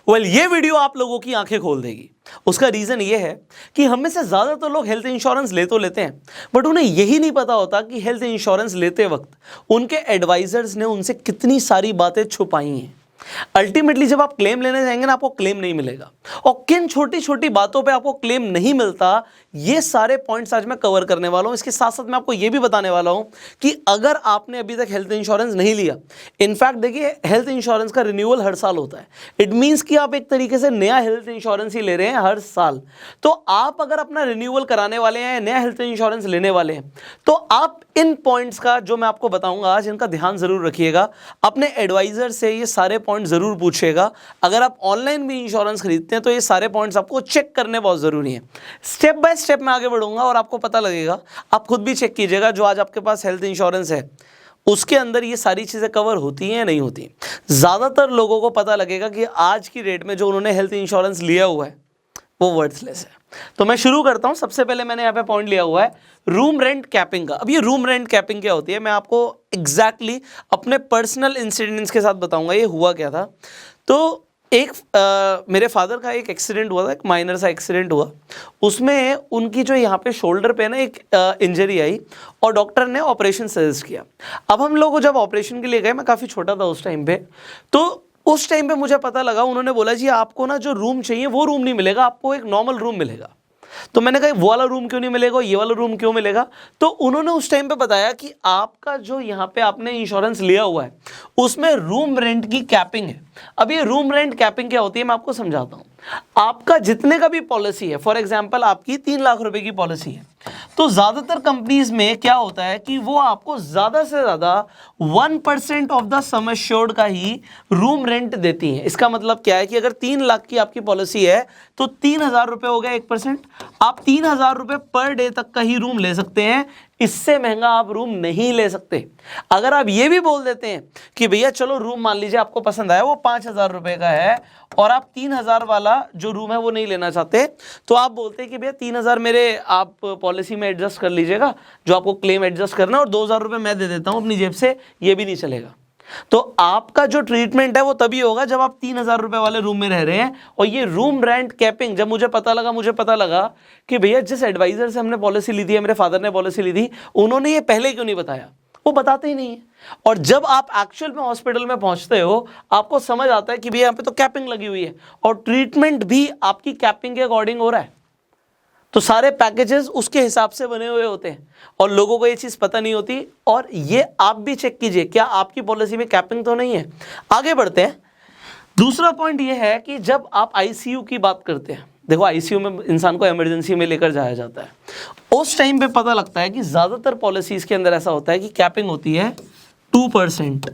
ये वीडियो आप लोगों की आंखें खोल देगी। उसका रीजन ये है कि हम में से ज्यादातर लोग हेल्थ इंश्योरेंस ले तो लेते हैं, बट उन्हें यही नहीं पता होता कि हेल्थ इंश्योरेंस लेते वक्त उनके एडवाइजर्स ने उनसे कितनी सारी बातें छुपाई हैं। अल्टीमेटली जब आप क्लेम लेने जाएंगे ना, आपको क्लेम नहीं मिलेगा। और किन छोटी छोटी बातों पे आपको क्लेम नहीं मिलता, ये सारे पॉइंट्स आज मैं कवर करने वाला हूं। इसके साथ साथ मैं आपको ये भी बताने वाला हूं कि अगर आपने अभी तक हेल्थ इंश्योरेंस नहीं लिया, इनफैक्ट देखिए हेल्थ इंश्योरेंस का रिन्यूअल हर साल होता है। इट मींस कि आप एक तरीके से नया हेल्थ इंश्योरेंस ही ले रहे हैं हर साल। तो आप अगर अपना रिन्यूअल कराने वाले हैं, नया हेल्थ इंश्योरेंस लेने वाले हैं, तो आप इन पॉइंट्स का जो मैं आपको बताऊंगा आज, इनका ध्यान जरूर रखिएगा। अपने एडवाइजर से ये सारे पॉइंट जरूर पूछिएगा। अगर आप ऑनलाइन भी इंश्योरेंस खरीदते हैं तो ये सारे पॉइंट्स आपको चेक करने बहुत जरूरी हैं। स्टेप बाय स्टेप मैं आगे बढ़ूंगा और आपको पता लगेगा। आप खुद भी चेक कीजिएगा, जो आज आपके पास हेल्थ इंश्योरेंस है उसके अंदर ये सारी चीजें कवर होती हैं या नहीं होती। ज्यादातर लोगों को पता लगेगा कि आज की डेट में जो उन्होंने हेल्थ इंश्योरेंस लिया हुआ है वो वर्थलेस है। तो मैं शुरू करता हूं। सबसे पहले मैंने यहाँ पे पॉइंट लिया हुआ है रूम रेंट कैपिंग का। अब ये रूम रेंट कैपिंग क्या होती है, मैं आपको एग्जैक्टली अपने पर्सनल इंसिडेंट्स के साथ बताऊंगा ये हुआ क्या था। तो एक मेरे फादर का एक एक्सीडेंट हुआ था, एक माइनर सा एक्सीडेंट हुआ। उसमें उनकी जो यहाँ पे शोल्डर पे ना एक इंजरी आई और डॉक्टर ने ऑपरेशन सजेस्ट किया। अब हम लोग जब ऑपरेशन के लिए गए, मैं काफ़ी छोटा था उस टाइम पे, तो उस टाइम पे मुझे पता लगा, उन्होंने बोला जी आपको ना जो रूम चाहिए वो रूम नहीं मिलेगा, आपको एक नॉर्मल रूम मिलेगा। तो मैंने कहा वो वाला रूम क्यों नहीं मिलेगा, ये वाला रूम क्यों मिलेगा। तो उन्होंने उस टाइम पे बताया कि आपका जो यहाँ पे आपने इंश्योरेंस लिया हुआ है उसमें रूम रेंट की कैपिंग है। अब ये रूम रेंट कैपिंग क्या होती है मैं आपको समझाता हूँ। आपका जितने का भी पॉलिसी है, फॉर एग्जाम्पल आपकी 3 लाख रुपए की पॉलिसी है, तो ज्यादातर कंपनीज में क्या होता है कि वो आपको ज्यादा से ज्यादा 1% ऑफ द सम एश्योर्ड का ही रूम रेंट देती है। इसका मतलब क्या है कि अगर 3 लाख की आपकी पॉलिसी है तो 3,000 रुपए हो गया 1%। आप 3,000 रुपए पर डे तक का ही रूम ले सकते हैं, इससे महंगा आप रूम नहीं ले सकते। अगर आप ये भी बोल देते हैं कि भैया चलो रूम मान लीजिए आपको पसंद आया वो 5,000 रुपए का है और आप 3,000 वाला जो रूम है वो नहीं लेना चाहते, तो आप बोलते हैं कि भैया 3,000 मेरे आप पॉलिसी में एडजस्ट कर लीजिएगा, जो आपको क्लेम एडजस्ट करना, और 2,000 रुपए मैं दे देता हूं अपनी जेब से, ये भी नहीं चलेगा। तो आपका जो ट्रीटमेंट है वो तभी होगा जब आप 3,000 रुपए वाले रूम में रह रहे हैं। और ये रूम रेंट कैपिंग जब मुझे पता लगा कि भैया जिस एडवाइजर से हमने पॉलिसी ली थी, मेरे फादर ने पॉलिसी ली थी, उन्होंने ये पहले क्यों नहीं बताया, वो बताते ही नहीं है। और जब आप एक्चुअल में हॉस्पिटल में पहुंचते हो आपको समझ आता है कि भैया यहाँ पे तो कैपिंग लगी हुई है और ट्रीटमेंट भी आपकी कैपिंग के अकॉर्डिंग हो रहा है। तो सारे पैकेजेस उसके हिसाब से बने हुए होते हैं और लोगों को ये चीज पता नहीं होती। और ये आप भी चेक कीजिए क्या आपकी पॉलिसी में कैपिंग तो नहीं है। आगे बढ़ते हैं। दूसरा पॉइंट ये है कि जब आप आईसीयू की बात करते हैं, देखो आईसीयू में इंसान को इमरजेंसी में लेकर जाया जाता है, उस टाइम पे पता लगता है कि ज्यादातर पॉलिसीज के अंदर ऐसा होता है कि कैपिंग होती है 2%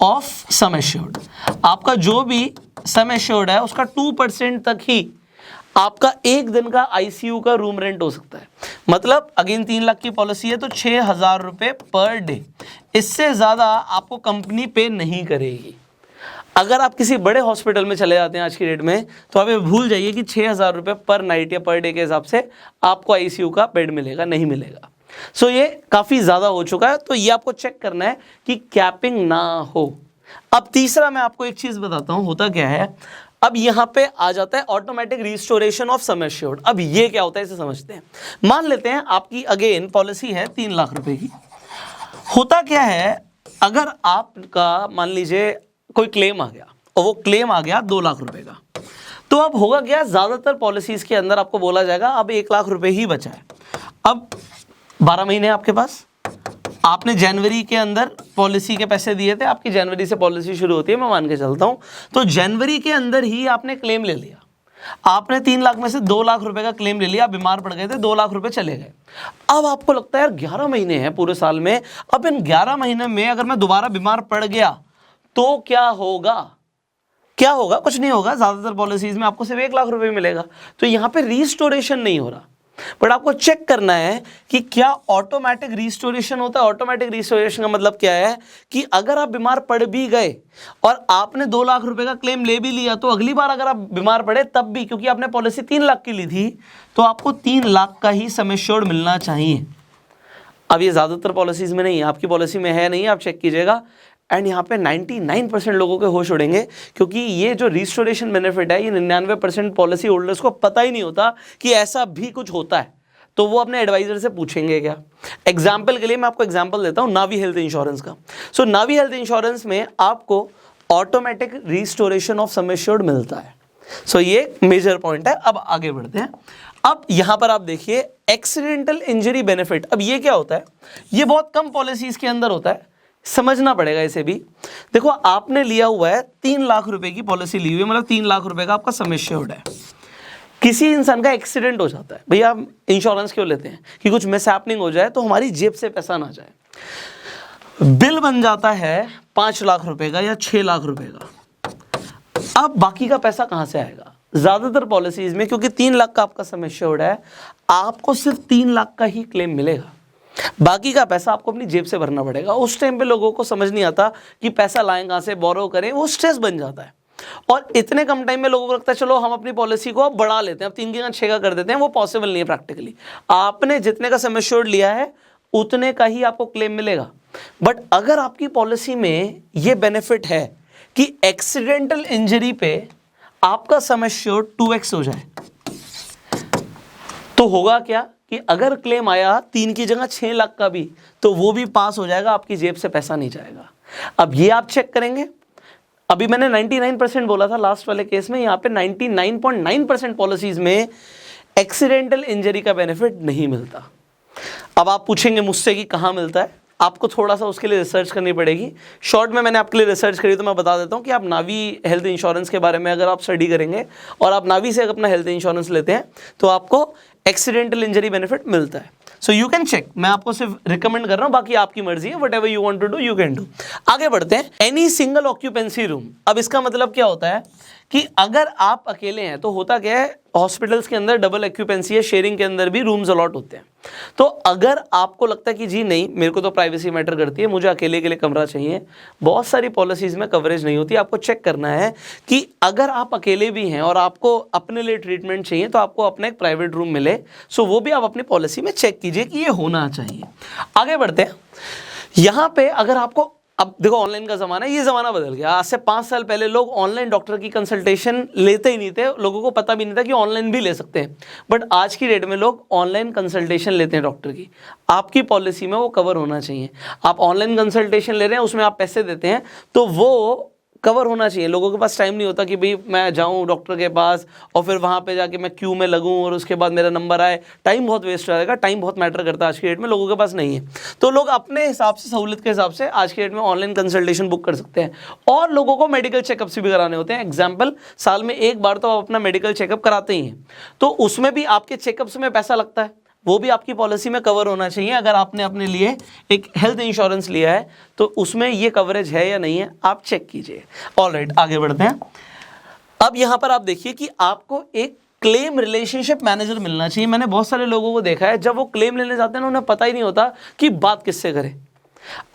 ऑफ सम एश्योर्ड। आपका जो भी सम एश्योर्ड है उसका 2% तक ही आपका एक दिन का आईसीयू का रूम रेंट हो सकता है। मतलब अगेन 3 लाख की पॉलिसी है तो 6,000 रुपए पर डे, इससे ज्यादा आपको कंपनी पे नहीं करेगी। अगर आप किसी बड़े हॉस्पिटल में चले जाते हैं आज की डेट में, तो आप ये भूल जाइए कि 6,000 रुपए पर नाइट या पर डे के हिसाब से आपको आईसीयू का बेड मिलेगा, नहीं मिलेगा। सो ये काफी ज्यादा हो चुका है, तो ये आपको चेक करना है कि कैपिंग ना हो। अब तीसरा मैं आपको एक चीज बताता हूं होता क्या है। अब यहां पे आ जाता है automatic restoration of sum assured. अब ये क्या होता है इसे समझते हैं। मान लेते हैं आपकी अगेन पॉलिसी है 3 लाख रुपए की। होता क्या है, अगर आपका मान लीजिए कोई क्लेम आ गया और वो क्लेम आ गया 2 लाख रुपए का, तो अब होगा क्या, ज्यादातर पॉलिसीज के अंदर आपको बोला जाएगा अब 1 लाख रुपए ही बचा है। अब 12 महीने आपके पास, आपने जनवरी के अंदर पॉलिसी के पैसे दिए थे, आपकी जनवरी से पॉलिसी शुरू होती है, मैं मान के चलता हूं, तो जनवरी के अंदर ही आपने क्लेम ले लिया। आपने 3 लाख में से 2 लाख रुपए का क्लेम ले लिया, आप बीमार पड़ गए थे, 2 लाख रुपए चले गए। अब आपको लगता है यार 11 महीने हैं पूरे साल में, अब इन 11 महीने में अगर मैं दोबारा बीमार पड़ गया तो क्या होगा। क्या होगा, कुछ नहीं होगा। ज्यादातर पॉलिसीज में आपको सिर्फ 1 लाख रुपए मिलेगा, तो यहां पे रिस्टोरेशन नहीं हो रहा। बट आपको चेक करना है कि क्या ऑटोमेटिक रिस्टोरेशन होता है। ऑटोमेटिक रिस्टोरेशन का मतलब क्या है कि अगर आप बीमार पड़ भी गए और आपने 2 लाख रुपए का क्लेम ले भी लिया, तो अगली बार अगर आप बीमार पड़े तब भी, क्योंकि आपने पॉलिसी 3 लाख की ली थी, तो आपको 3 लाख का ही सम एश्योर्ड मिलना चाहिए। अब ये ज्यादातर पॉलिसीज में नहीं है, आपकी पॉलिसी में है नहीं, आप चेक कीजिएगा। एंड यहाँ पे 99% लोगों के होश उड़ेंगे, क्योंकि ये जो रिस्टोरेशन बेनिफिट है ये 99% पॉलिसी होल्डर्स को पता ही नहीं होता कि ऐसा भी कुछ होता है। तो वो अपने एडवाइजर से पूछेंगे क्या। एग्जाम्पल के लिए मैं आपको एग्जाम्पल देता हूँ नावी हेल्थ इंश्योरेंस का। सो नावी हेल्थ इंश्योरेंस में आपको automatic restoration of sum assured मिलता है। सो ये मेजर पॉइंट है। अब आगे बढ़ते हैं। अब यहां पर आप देखिए एक्सीडेंटल इंजरी बेनिफिट। अब ये क्या होता है, ये बहुत कम पॉलिसीज के अंदर होता है, समझना पड़ेगा इसे भी। देखो आपने लिया हुआ है 3 लाख रुपए की पॉलिसी ली हुई है, मतलब 3 लाख रुपए का आपका सम एश्योर्ड है। किसी इंसान का एक्सीडेंट हो जाता है, भैया आप इंश्योरेंस क्यों लेते हैं कि कुछ मिसहैपनिंग हो जाए तो हमारी जेब से पैसा ना जाए। बिल बन जाता है 5 लाख रुपए का या 6 लाख रुपए का। अब बाकी का पैसा कहां से आएगा? ज्यादातर पॉलिसीज में, क्योंकि 3 लाख का आपका सम एश्योर्ड है, आपको सिर्फ 3 लाख का ही क्लेम मिलेगा, बाकी का पैसा आपको अपनी जेब से भरना पड़ेगा। उस टाइम पे लोगों को समझ नहीं आता कि पैसा लाएं कहां से, बोरो करें, वो स्ट्रेस बन जाता है। और इतने कम टाइम में लोगों को लगता है चलो हम अपनी पॉलिसी को अब बढ़ा लेते हैं, अब 3 का 6 का कर देते हैं। वो पॉसिबल नहीं है प्रैक्टिकली। आपने जितने का सम एश्योर्ड लिया है उतने का ही आपको क्लेम मिलेगा। बट अगर आपकी पॉलिसी में ये बेनिफिट है कि एक्सीडेंटल इंजरी पे आपका सम एश्योर्ड 2x हो जाए, तो होगा क्या कि अगर क्लेम आया 3 की जगह 6 लाख का भी, तो वो भी पास हो जाएगा, आपकी जेब से पैसा नहीं जाएगा। अब ये आप चेक करेंगे। अभी मैंने 99% बोला था लास्ट वाले केस में, यहाँ पे 99.9% पॉलिसीज में एक्सीडेंटल इंजरी का बेनिफिट नहीं मिलता। अब आप पूछेंगे मुझसे कि कहाँ मिलता है, आपको थोड़ा सा उसके लिए रिसर्च करनी पड़ेगी। शॉर्ट में मैंने आपके लिए रिसर्च करी, तो मैं बता देता हूँ कि आप नावी हेल्थ इंश्योरेंस के बारे में अगर आप स्टडी करेंगे और आप नावी से अपना हेल्थ इंश्योरेंस लेते हैं तो आपको एक्सीडेंटल इंजरी बेनिफिट मिलता है। So you can check. मैं आपको सिर्फ रिकमेंड कर रहा हूं, बाकी आपकी मर्जी है, whatever you want to do you can do. आगे बढ़ते हैं। Any single occupancy room. अब इसका मतलब क्या होता है कि अगर आप अकेले हैं तो होता क्या है, हॉस्पिटल्स के अंदर डबल ऑक्यूपेंसी है, शेयरिंग के अंदर भी रूम्स अलॉट होते हैं। तो अगर आपको लगता है कि जी नहीं, मेरे को तो प्राइवेसी मैटर करती है, मुझे अकेले के लिए कमरा चाहिए, बहुत सारी पॉलिसीज में कवरेज नहीं होती। आपको चेक करना है कि अगर आप अकेले भी हैं और आपको अपने लिए ट्रीटमेंट चाहिए तो आपको अपना एक प्राइवेट रूम मिले। सो वो भी आप अपनी पॉलिसी में चेक कीजिए कि ये होना चाहिए। आगे बढ़ते हैं। यहाँ पे अगर आपको, अब देखो ऑनलाइन का ज़माना है, ये ज़माना बदल गया। आज से 5 साल पहले लोग ऑनलाइन डॉक्टर की कंसल्टेशन लेते ही नहीं थे, लोगों को पता भी नहीं था कि ऑनलाइन भी ले सकते हैं। बट आज की डेट में लोग ऑनलाइन कंसल्टेशन लेते हैं डॉक्टर की। आपकी पॉलिसी में वो कवर होना चाहिए। आप ऑनलाइन कंसल्टेशन ले रहे हैं, उसमें आप पैसे देते हैं, तो वो कवर होना चाहिए। लोगों के पास टाइम नहीं होता कि भाई मैं जाऊं डॉक्टर के पास और फिर वहाँ पे जाके मैं क्यू में लगूं और उसके बाद मेरा नंबर आए, टाइम बहुत वेस्ट हो जाएगा। टाइम बहुत मैटर करता है आज की डेट में, लोगों के पास नहीं है। तो लोग अपने हिसाब से, सहूलियत के हिसाब से आज की डेट में ऑनलाइन कंसल्टेशन बुक कर सकते हैं। और लोगों को मेडिकल चेकअप्स भी कराने होते हैं। एग्जाम्पल, साल में एक बार तो आप अपना मेडिकल चेकअप कराते ही हैं, तो उसमें भी आपके चेकअप्स में पैसा लगता है, वो भी आपकी पॉलिसी में कवर होना चाहिए। अगर आपने अपने लिए एक हेल्थ इंश्योरेंस लिया है तो उसमें ये कवरेज है या नहीं है, आप चेक कीजिए। ऑलराइट, आगे बढ़ते हैं। अब यहां पर आप देखिए कि आपको एक क्लेम रिलेशनशिप मैनेजर मिलना चाहिए। मैंने बहुत सारे लोगों को देखा है, जब वो क्लेम लेने जाते हैं ना, उन्हें पता ही नहीं होता कि बात किससे करें।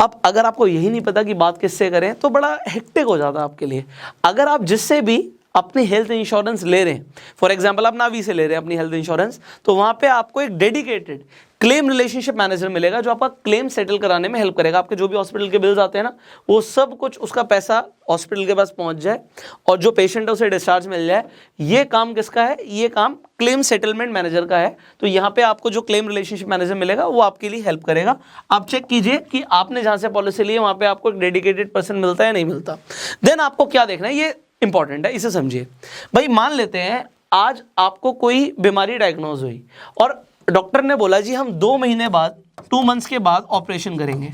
अब अगर आपको यही नहीं पता कि बात किससे करें तो बड़ा हेक्टिक हो जाता है आपके लिए। अगर आप जिससे भी अपनी हेल्थ इंश्योरेंस ले रहे हैं, फॉर एग्जांपल आप नावी से ले रहे हैं अपनी हेल्थ इंश्योरेंस, तो वहाँ पे आपको एक डेडिकेटेड क्लेम रिलेशनशिप मैनेजर मिलेगा जो आपका क्लेम सेटल कराने में हेल्प करेगा। आपके जो भी हॉस्पिटल के बिल्स आते हैं ना, वो सब कुछ, उसका पैसा हॉस्पिटल के पास पहुँच जाए और जो पेशेंट है उसे डिस्चार्ज मिल जाए। ये काम किसका है? ये काम क्लेम सेटलमेंट मैनेजर का है। तो यहाँ पे आपको जो क्लेम रिलेशनशिप मैनेजर मिलेगा वो आपके लिए हेल्प करेगा। आप चेक कीजिए कि आपने जहाँ से पॉलिसी ली है वहाँ पे आपको एक डेडिकेटेड पर्सन मिलता है या नहीं मिलता। देन आपको क्या देखना है, ये इंपॉर्टेंट है, इसे समझिए। भाई मान लेते हैं आज आपको कोई बीमारी डायग्नोज हुई और डॉक्टर ने बोला जी हम 2 महीने बाद, 2 मंथ्स के बाद ऑपरेशन करेंगे,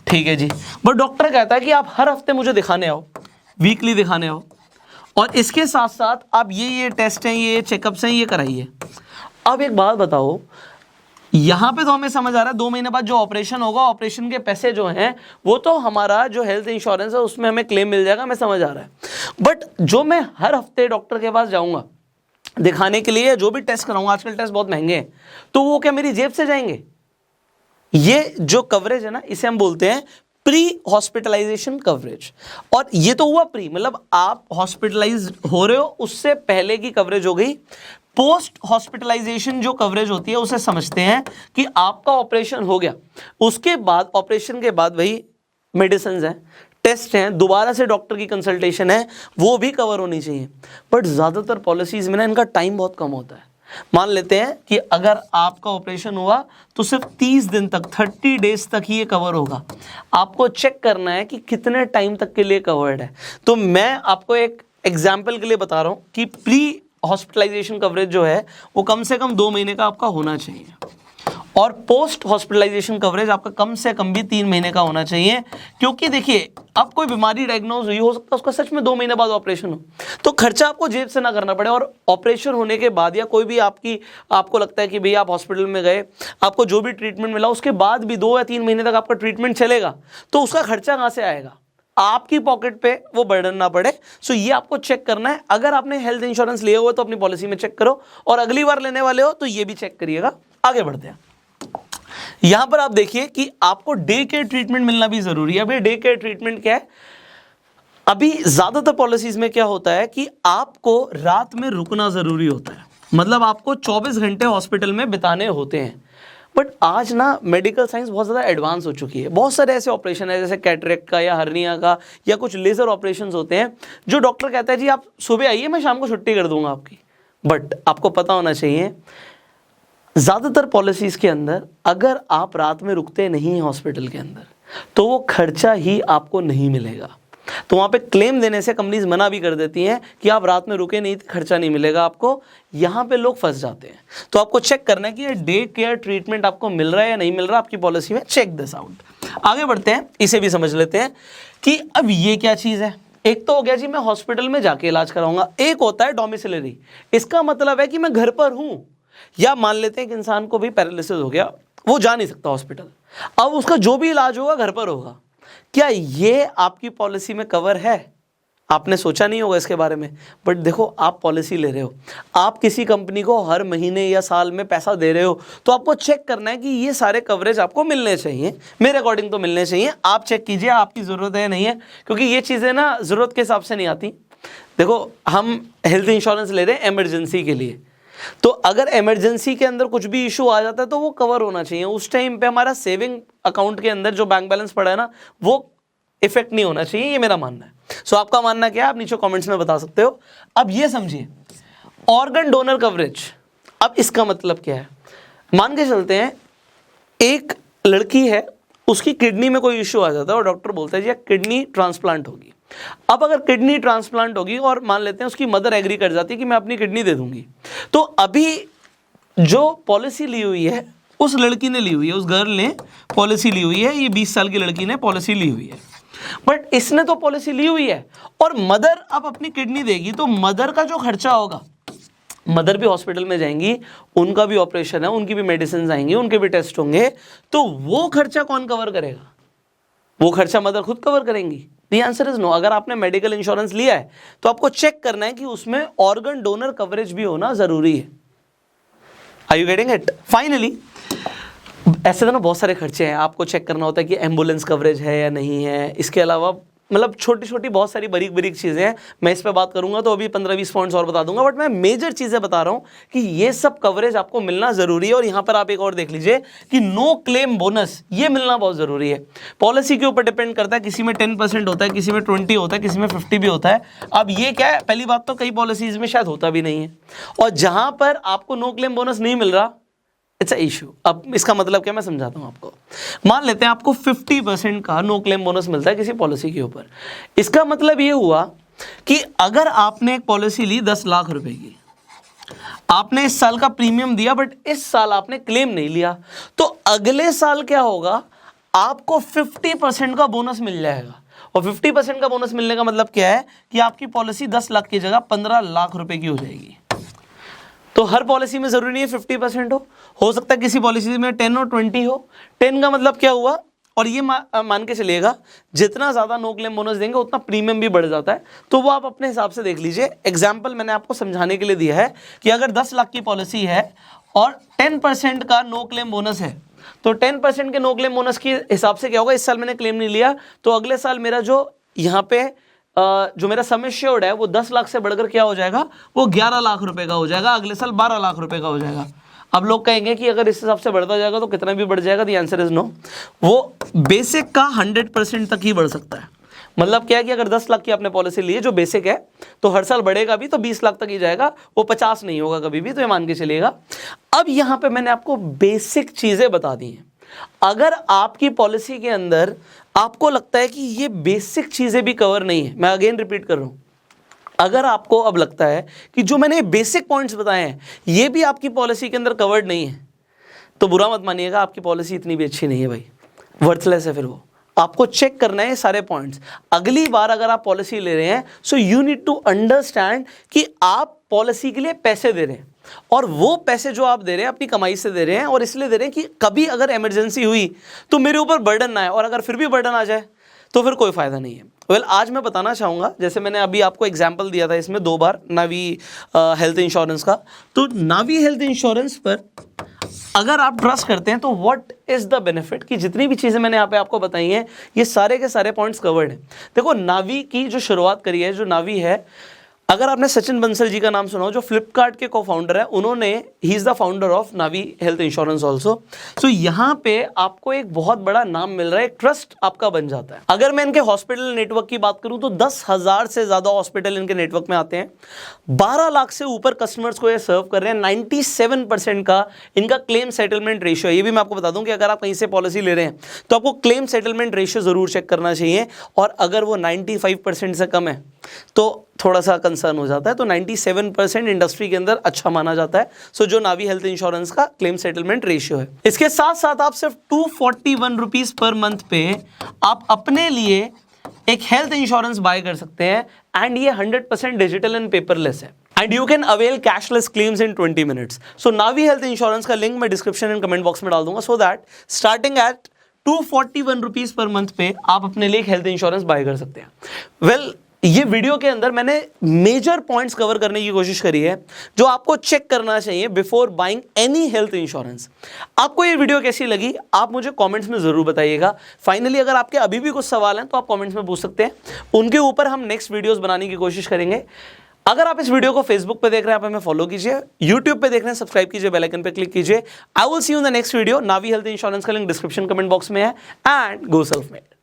ठीक है जी। बट डॉक्टर कहता है कि आप हर हफ्ते मुझे दिखाने आओ, वीकली दिखाने आओ, और इसके साथ साथ आप ये टेस्ट हैं, ये चेकअप्स हैं, ये कराइए। अब एक बात बताओ, यहाँ पे तो हमें समझ आ रहा है 2 महीने बाद जो ऑपरेशन होगा, ऑपरेशन के पैसे जो हैं वो तो हमारा जो हेल्थ इंश्योरेंस है उसमें हमें क्लेम मिल जाएगा, हमें समझ आ रहा है। बट जो मैं हर हफ्ते डॉक्टर के पास जाऊंगा दिखाने के लिए, जो भी टेस्ट कराऊंगा, आजकल टेस्ट बहुत महंगे हैं, तो वो क्या मेरी जेब से जाएंगे? ये जो कवरेज है ना, इसे हम बोलते हैं प्री हॉस्पिटलाइजेशन कवरेज। और ये तो हुआ प्री, मतलब आप हॉस्पिटलाइज हो रहे हो उससे पहले की कवरेज हो गई। पोस्ट हॉस्पिटलाइजेशन जो कवरेज होती है उसे समझते हैं कि आपका ऑपरेशन हो गया, उसके बाद, ऑपरेशन के बाद वही मेडिसिन हैं, टेस्ट हैं, दोबारा से डॉक्टर की कंसल्टेशन है, वो भी कवर होनी चाहिए। बट ज़्यादातर पॉलिसीज़ में ना इनका टाइम बहुत कम होता है। मान लेते हैं कि अगर आपका ऑपरेशन हुआ तो सिर्फ 30 दिन तक, 30 डेज तक ही ये कवर होगा। आपको चेक करना है कि कितने टाइम तक के लिए कवर्ड है। तो मैं आपको एक एग्जाम्पल के लिए बता रहा हूँ कि प्री हॉस्पिटलाइजेशन कवरेज जो है वो कम से कम 2 महीने का आपका होना चाहिए, और पोस्ट हॉस्पिटलाइजेशन कवरेज आपका कम से कम भी 3 महीने का होना चाहिए। क्योंकि देखिए, अब कोई बीमारी डायग्नोज हुई, हो सकता है उसका सच में 2 महीने बाद ऑपरेशन हो, तो खर्चा आपको जेब से ना करना पड़े। और ऑपरेशन होने के बाद या कोई भी आपको लगता है कि भैया आप हॉस्पिटल में गए, आपको जो भी ट्रीटमेंट मिला उसके बाद भी 2 या 3 महीने तक आपका ट्रीटमेंट चलेगा, तो उसका खर्चा कहाँ से आएगा? आपकी पॉकेट पे वो बर्डन ना पड़े। सो ये आपको चेक करना है। अगर आपने हेल्थ इंश्योरेंस लिया हुआ तो अपनी पॉलिसी में चेक करो, और अगली बार लेने वाले हो तो ये भी चेक करिएगा। आगे बढ़ते हैं। यहां पर आप देखिए कि आपको डे केयर ट्रीटमेंट मिलना भी जरूरी है। अभी डे केयर ट्रीटमेंट क्या है? अभी ज्यादातर पॉलिसीज में क्या होता है कि आपको रात में रुकना जरूरी होता है, मतलब आपको 24 घंटे हॉस्पिटल में बिताने होते हैं। बट आज ना मेडिकल साइंस बहुत ज़्यादा एडवांस हो चुकी है। बहुत सारे ऐसे ऑपरेशन है जैसे कैटरेक्ट का या हर्निया का या कुछ लेज़र ऑपरेशंस होते हैं जो डॉक्टर कहता है जी आप सुबह आइए, मैं शाम को छुट्टी कर दूंगा आपकी। बट आपको पता होना चाहिए, ज़्यादातर पॉलिसीज़ के अंदर अगर आप रात में रुकते नहीं हैं हॉस्पिटल के अंदर तो वो खर्चा ही आपको नहीं मिलेगा। तो वहाँ पे क्लेम देने से कंपनीज मना भी कर देती हैं कि आप रात में रुके नहीं, खर्चा नहीं मिलेगा आपको। यहाँ पे लोग फंस जाते हैं। तो आपको चेक करना है कि ये डे केयर ट्रीटमेंट आपको मिल रहा है या नहीं मिल रहा आपकी पॉलिसी में। Check this out. आगे बढ़ते हैं, इसे भी समझ लेते हैं कि अब ये क्या चीज़ है। एक तो हो गया जी मैं हॉस्पिटल में जाके इलाज कराऊंगा, एक होता है डोमिसिलरी। इसका मतलब है कि मैं घर पर हूँ, या मान लेते हैं कि इंसान को भी पैरालिसिस हो गया, वो जा नहीं सकता हॉस्पिटल, अब उसका जो भी इलाज होगा घर पर होगा। क्या ये आपकी पॉलिसी में कवर है? आपने सोचा नहीं होगा इसके बारे में, बट देखो आप पॉलिसी ले रहे हो, आप किसी कंपनी को हर महीने या साल में पैसा दे रहे हो, तो आपको चेक करना है कि ये सारे कवरेज आपको मिलने चाहिए। मेरे अकॉर्डिंग तो मिलने चाहिए। आप चेक कीजिए आपकी ज़रूरत है नहीं है, क्योंकि ये चीज़ें ना ज़रूरत के हिसाब से नहीं आती। देखो हम हेल्थ इंश्योरेंस ले रहे हैं इमरजेंसी के लिए, तो अगर इमरजेंसी के अंदर कुछ भी इशू आ जाता है तो वो कवर होना चाहिए। उस टाइम पे हमारा सेविंग अकाउंट के अंदर जो बैंक बैलेंस पड़ा है ना, वो इफेक्ट नहीं होना चाहिए, ये मेरा मानना है। सो आपका मानना क्या है आप नीचे कमेंट्स में बता सकते हो। अब ये समझिए ऑर्गन डोनर कवरेज। अब इसका मतलब क्या है? मान के चलते हैं एक लड़की है, उसकी किडनी में कोई इश्यू आ जाता है और डॉक्टर बोलता है जी किडनी ट्रांसप्लांट होगी। अब अगर किडनी ट्रांसप्लांट होगी और मान लेते हैं उसकी मदर एग्री कर जाती है कि मैं अपनी किडनी दे दूंगी, तो अभी जो पॉलिसी ली हुई है उस लड़की ने ली हुई है, उस गर्ल ने पॉलिसी ली हुई है, ये 20 साल की लड़की ने पॉलिसी ली हुई है। बट इसने तो पॉलिसी ली हुई है और मदर अब अपनी किडनी देगी, तो मदर का जो खर्चा होगा, मदर भी हॉस्पिटल में जाएंगी, उनका भी ऑपरेशन है, उनकी भी मेडिसिन आएंगी, उनके भी टेस्ट होंगे, तो वो खर्चा कौन कवर करेगा? वो खर्चा मदर खुद कवर करेंगी? The answer is no. अगर आपने मेडिकल इंश्योरेंस लिया है तो आपको चेक करना है कि उसमें ऑर्गन डोनर कवरेज भी होना जरूरी है। Are you getting it? Finally ऐसे तो ना बहुत सारे खर्चे हैं, आपको चेक करना होता है कि एम्बुलेंस कवरेज है या नहीं है। इसके अलावा मतलब छोटी छोटी बहुत सारी बारीक बारीक चीज़ें हैं, मैं इस पे बात करूंगा तो अभी 15-20 पॉइंट्स और बता दूंगा, बट मैं मेजर चीज़ें बता रहा हूं कि ये सब कवरेज आपको मिलना ज़रूरी है। और यहाँ पर आप एक और देख लीजिए कि नो क्लेम बोनस, ये मिलना बहुत ज़रूरी है। पॉलिसी के ऊपर डिपेंड करता है, किसी में 10% होता है, किसी में 20 होता है, किसी में 50 भी होता है। अब ये क्या है, पहली बात तो कई पॉलिसीज़ में शायद होता भी नहीं है, और जहाँ पर आपको नो क्लेम बोनस नहीं मिल रहा, इट्स अ इशू। अब इसका मतलब क्या, मैं समझाता हूं आपको। मान लेते हैं आपको 50% का नो क्लेम बोनस मिलता है किसी पॉलिसी के ऊपर। इसका मतलब ये हुआ कि अगर आपने एक पॉलिसी ली 10 लाख रुपए की, आपने इस साल का प्रीमियम दिया बट इस साल आपने क्लेम नहीं लिया, तो अगले साल क्या होगा, आपको 50% का बोनस मिल जाएगा। और 50% का बोनस मिलने का मतलब क्या है कि आपकी पॉलिसी 10 लाख की जगह 15 लाख रुपए की हो जाएगी। तो हर पॉलिसी में जरूरी नहीं है 50% हो सकता है किसी पॉलिसी में 10 और 20 हो। 10 का मतलब क्या हुआ, और ये मान के चलिएगा जितना ज़्यादा नो क्लेम बोनस देंगे उतना प्रीमियम भी बढ़ जाता है, तो वो आप अपने हिसाब से देख लीजिए। एग्जाम्पल मैंने आपको समझाने के लिए दिया है कि अगर 10 लाख की पॉलिसी है और 10% का नो क्लेम बोनस है, तो 10% के नो क्लेम बोनस के हिसाब से क्या होगा, इस साल मैंने क्लेम नहीं लिया तो अगले साल मेरा जो यहाँ पे जो मेरा सम एश्योर्ड है वो 10 लाख से बढ़कर क्या हो जाएगा, वो 11 लाख रुपए का हो जाएगा, अगले साल 12 लाख रुपए का हो जाएगा। अब लोग कहेंगे कि अगर इस हिसाब से बढ़ता जाएगा तो कितना भी बढ़ जाएगा, द आंसर इज नो। वो बेसिक का 100% तक ही बढ़ सकता है, मतलब क्या है कि अगर 10 लाख की आपने पॉलिसी ली है जो बेसिक है, तो हर साल बढ़ेगा भी तो 20 लाख तक ही जाएगा, वो 50 नहीं होगा कभी भी, तो ये मान के चलिएगा। अब यहां पे मैंने आपको बेसिक चीजें बता दी हैं। अगर आपकी पॉलिसी के अंदर आपको लगता है कि ये बेसिक चीजें भी कवर नहीं है, मैं अगेन रिपीट कर रहा हूं, अगर आपको अब लगता है कि जो मैंने बेसिक पॉइंट्स बताए हैं ये भी आपकी पॉलिसी के अंदर कवर्ड नहीं है, तो बुरा मत मानिएगा, आपकी पॉलिसी इतनी भी अच्छी नहीं है भाई, वर्थलेस है फिर वो। आपको चेक करना है सारे पॉइंट्स। अगली बार अगर आप पॉलिसी ले रहे हैं, so you need to understand कि आप पॉलिसी के लिए पैसे दे रहे हैं, और वो पैसे जो आप दे रहे हैं अपनी कमाई से दे रहे हैं, और इसलिए दे रहे हैं कि कभी अगर इमरजेंसी हुई तो मेरे ऊपर बर्डन ना आए, और अगर फिर भी बर्डन आ जाए तो फिर कोई फायदा नहीं है। वेल, आज मैं बताना चाहूँगा, जैसे मैंने अभी आपको एग्जाम्पल दिया था इसमें 2 बार नावी हेल्थ इंश्योरेंस का, तो नावी हेल्थ इंश्योरेंस पर अगर आप ट्रस्ट करते हैं तो व्हाट इज द बेनिफिट, कि जितनी भी चीज़ें मैंने यहाँ पे आपको बताई हैं ये सारे के सारे पॉइंट्स कवर्ड हैं। देखो, नावी की जो शुरुआत करी है, जो नावी है, अगर आपने सचिन बंसल जी का नाम सुना हो, जो फ्लिपकार्ट के को फाउंडर है, उन्होंने, he is the founder of Navi health insurance also. So यहाँ पे आपको एक बहुत बड़ा नाम मिल रहा है, ट्रस्ट आपका बन जाता है। अगर मैं इनके हॉस्पिटल नेटवर्क की बात करूं तो 10,000 से ज्यादा हॉस्पिटल इनके नेटवर्क में आते हैं, 12 लाख से ऊपर कस्टमर्स को ये सर्व कर रहे हैं, 97% का इनका क्लेम सेटलमेंट रेशियो है। ये भी मैं आपको बता दूं कि अगर आप कहीं से पॉलिसी ले रहे हैं तो आपको क्लेम सेटलमेंट रेशियो जरूर चेक करना चाहिए, और अगर वो 95% से कम है तो थोड़ा सा कंसर्न हो जाता है। तो 97% इंडस्ट्री के अंदर अच्छा माना जाता है। सो जो नावी हेल्थ इंश्योरेंस का क्लेम सेटलमेंट रेशियो है। इसके साथ साथ आप सिर्फ 241 रुपीज पर मंथ पे आप अपने लिए एक हेल्थ इंश्योरेंस बाय कर सकते हैं, एंड ये 100% डिजिटल एंड पेपरलेस है, and you can avail cashless claims in 20 minutes. So Navi health insurance का लिंक मैं डिस्क्रिप्शन एंड कमेंट बॉक्स में डाल दूंगा, so that starting at 241 rupees per month पे आप अपने लिए हेल्थ इंश्योरेंस बाय कर सकते हैं। वेल, ये वीडियो के अंदर मैंने मेजर पॉइंट्स कवर करने की कोशिश करी है जो आपको चेक करना चाहिए before buying any health insurance. आपको ये वीडियो कैसी लगी आप मुझे कमेंट्स में जरूर बताइएगा। फाइनली, अगर आपके अभी भी कुछ सवाल हैं तो आप कमेंट्स में पूछ सकते हैं, उनके ऊपर हम नेक्स्ट वीडियोस बनाने की कोशिश करेंगे। अगर आप इस वीडियो को फेसबुक पे देख रहे हैं, आप हमें फॉलो कीजिए, यूट्यूब पे देख रहे हैं, सब्सक्राइब कीजिए, बेल आइकन पे क्लिक कीजिए। I will see you in the next video. Navi health insurance का लिंक डिस्क्रिप्शन कमेंट बॉक्स में है, एंड गो सेल्फ मेड।